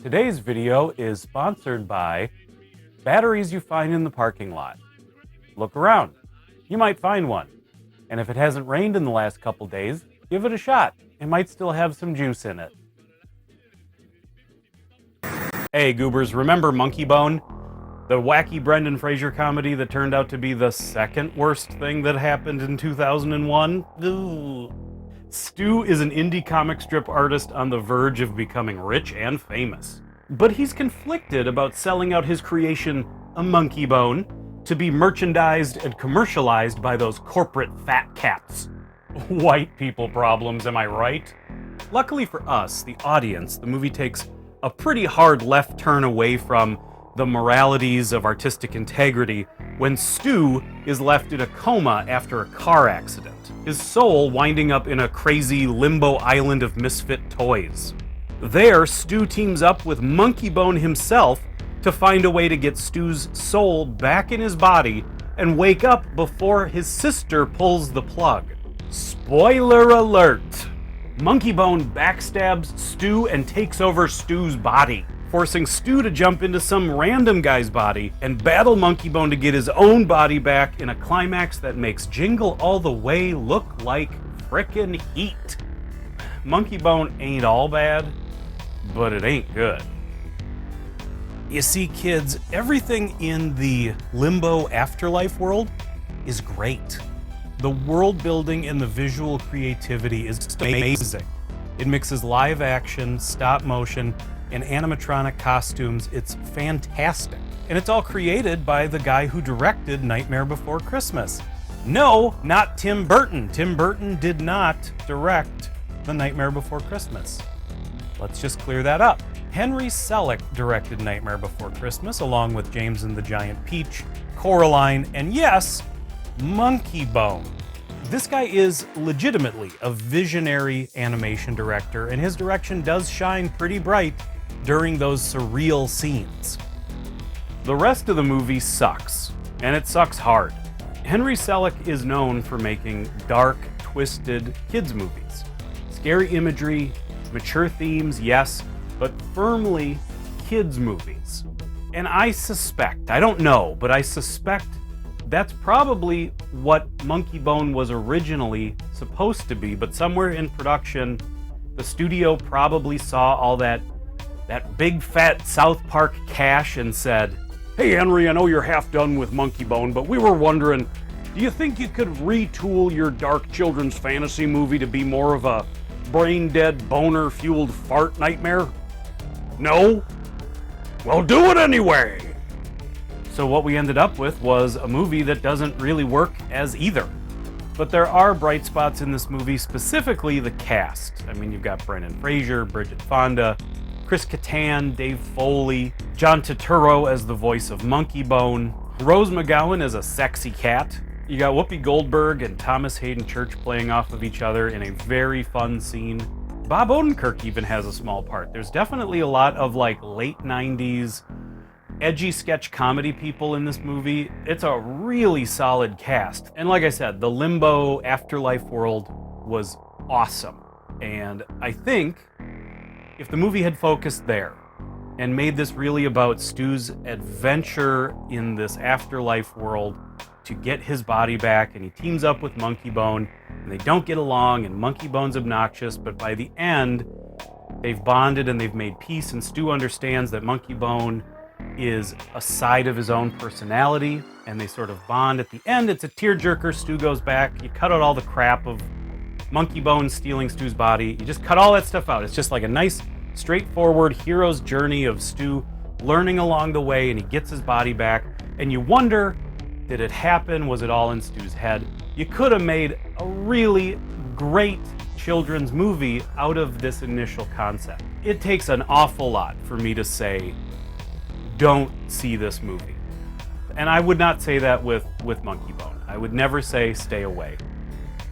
Today's video is sponsored by batteries you find in the parking lot. Look around. You might find one. And if it hasn't rained in the last couple days, give it a shot. It might still have some juice in it. Hey, goobers, remember Monkeybone? The wacky Brendan Fraser comedy that turned out to be the second worst thing that happened in 2001? Ugh. Stu is an indie comic strip artist on the verge of becoming rich and famous. But he's conflicted about selling out his creation, a Monkeybone, to be merchandised and commercialized by those corporate fat cats. White people problems, am I right? Luckily for us, the audience, the movie takes a pretty hard left turn away from the moralities of artistic integrity when Stu is left in a coma after a car accident, his soul winding up in a crazy limbo island of misfit toys. There, Stu teams up with Monkeybone himself to find a way to get Stu's soul back in his body and wake up before his sister pulls the plug. Spoiler alert! Monkeybone backstabs Stu and takes over Stu's body, forcing Stu to jump into some random guy's body and battle Monkeybone to get his own body back in a climax that makes Jingle All the Way look like frickin' heat. Monkeybone ain't all bad, but it ain't good. You see, kids, everything in the limbo afterlife world is great. The world building and the visual creativity is just amazing. It mixes live action, stop motion, and animatronic costumes. It's fantastic. And it's all created by the guy who directed Nightmare Before Christmas. No, not Tim Burton. Tim Burton did not direct The Nightmare Before Christmas. Let's just clear that up. Henry Selick directed Nightmare Before Christmas, along with James and the Giant Peach, Coraline, and yes, Monkeybone. This guy is legitimately a visionary animation director, and his direction does shine pretty bright during those surreal scenes. The rest of the movie sucks, and it sucks hard. Henry Selick is known for making dark, twisted kids' movies. Scary imagery, mature themes, yes, but firmly kids' movies. And I suspect, I don't know, but I suspect that's probably what Monkeybone was originally supposed to be, but somewhere in production, the studio probably saw all that big fat South Park cash and said, "Hey Henry, I know you're half done with Monkeybone, but we were wondering, do you think you could retool your dark children's fantasy movie to be more of a brain-dead, boner-fueled fart nightmare? No? Well, do it anyway!" So what we ended up with was a movie that doesn't really work as either. But there are bright spots in this movie, specifically the cast. I mean, you've got Brendan Fraser, Bridget Fonda, Chris Kattan, Dave Foley, John Turturro as the voice of Monkeybone, Rose McGowan as a sexy cat. You got Whoopi Goldberg and Thomas Hayden Church playing off of each other in a very fun scene. Bob Odenkirk even has a small part. There's definitely a lot of like late 90s edgy sketch comedy people in this movie. It's a really solid cast. And like I said, the limbo afterlife world was awesome. And I think if the movie had focused there and made this really about Stu's adventure in this afterlife world to get his body back, and he teams up with Monkeybone, and they don't get along, and Monkeybone's obnoxious, but by the end, they've bonded and they've made peace, and Stu understands that Monkeybone is a side of his own personality, and they sort of bond. At the end, it's a tearjerker. Stu goes back. You cut out all the crap of Monkeybone stealing Stu's body. You just cut all that stuff out. It's just like a nice, straightforward hero's journey of Stu learning along the way, and he gets his body back. And you wonder, did it happen? Was it all in Stu's head? You could have made a really great children's movie out of this initial concept. It takes an awful lot for me to say, don't see this movie. And I would not say that with Monkeybone. I would never say stay away.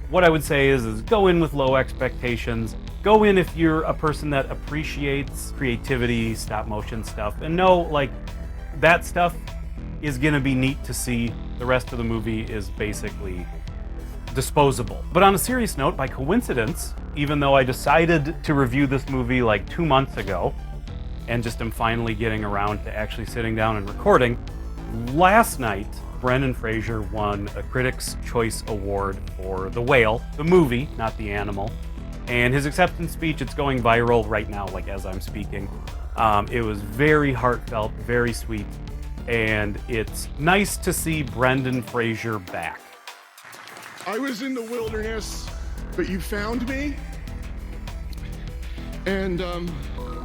What I would say is go in with low expectations. Go in if you're a person that appreciates creativity, stop motion stuff, and know like that stuff is gonna be neat to see. The rest of the movie is basically disposable. But on a serious note, by coincidence, even though I decided to review this movie like 2 months ago, and just am finally getting around to actually sitting down and recording. Last night, Brendan Fraser won a Critics' Choice Award for The Whale, the movie, not the animal. And his acceptance speech, it's going viral right now, like as I'm speaking. It was very heartfelt, very sweet, and it's nice to see Brendan Fraser back. I was in the wilderness, but you found me, and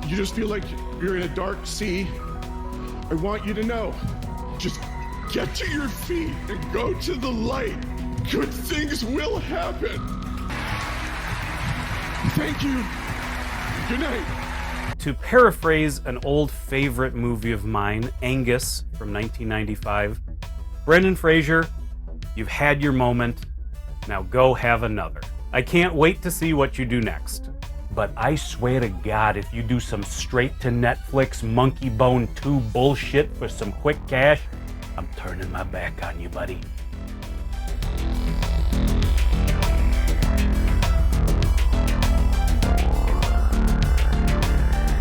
you just feel like you're in a dark sea. I want you to know, just get to your feet and go to the light. Good things will happen. Thank you. Good night. To paraphrase an old favorite movie of mine, Angus from 1995, Brendan Fraser, you've had your moment. Now go have another. I can't wait to see what you do next. But I swear to God, if you do some straight to Netflix Monkeybone 2 bullshit for some quick cash, I'm turning my back on you, buddy.